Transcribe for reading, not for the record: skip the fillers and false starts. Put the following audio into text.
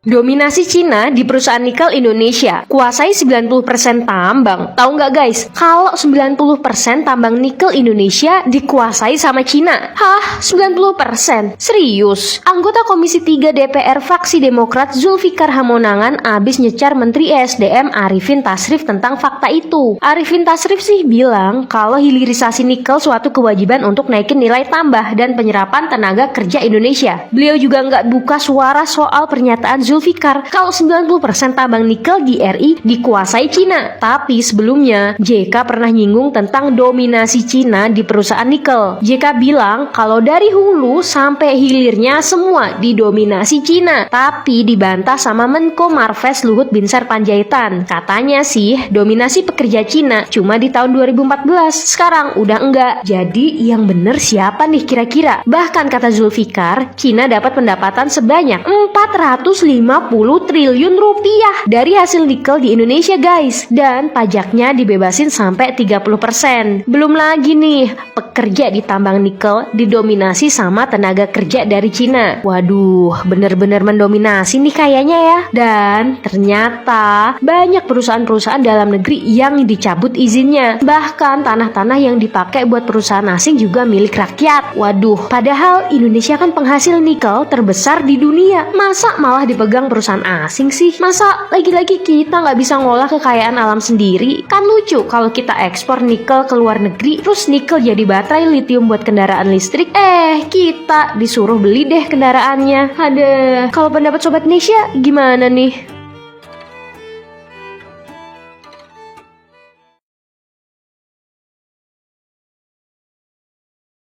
Dominasi Cina di perusahaan nikel Indonesia, kuasai 90% tambang. Tahu nggak guys, kalau 90% tambang nikel Indonesia dikuasai sama Cina? Hah? 90%? Serius? Anggota Komisi 3 DPR fraksi Demokrat Zulfikar Hamonangan abis nyecar Menteri ESDM Arifin Tasrif tentang fakta itu. Arifin Tasrif sih bilang kalau hilirisasi nikel suatu kewajiban untuk naikin nilai tambah dan penyerapan tenaga kerja Indonesia. Beliau juga nggak buka suara soal pernyataan Zulfikar kalau 90% tambang nikel di RI dikuasai Cina. Tapi sebelumnya JK pernah nyinggung tentang dominasi Cina di perusahaan nikel. JK bilang kalau dari hulu sampai hilirnya semua didominasi Cina, tapi dibantah sama Menko Marves Luhut Binsar Panjaitan. Katanya sih dominasi pekerja Cina cuma di tahun 2014, sekarang udah enggak. Jadi yang bener siapa nih kira-kira? Bahkan kata Zulfikar, Cina dapat pendapatan sebanyak 450 triliun rupiah dari hasil nikel di Indonesia guys, dan pajaknya dibebasin sampai 30%. Belum lagi nih, pekerja di tambang nikel didominasi sama tenaga kerja dari Cina. Waduh, bener-bener mendominasi nih kayaknya ya. Dan ternyata banyak perusahaan-perusahaan dalam negeri yang dicabut izinnya. Bahkan tanah-tanah yang dipakai buat perusahaan asing juga milik rakyat. Waduh, padahal Indonesia kan penghasil nikel terbesar di dunia. Masa malah dipegang perusahaan asing sih? Masa lagi-lagi kita nggak bisa ngolah kekayaan alam sendiri? Kan lucu kalau kita ekspor nikel ke luar negeri, terus nikel jadi baterai lithium buat kendaraan listrik. Kita disuruh beli deh kendaraannya. Ada. Kalau pendapat Sobat Indonesia gimana nih?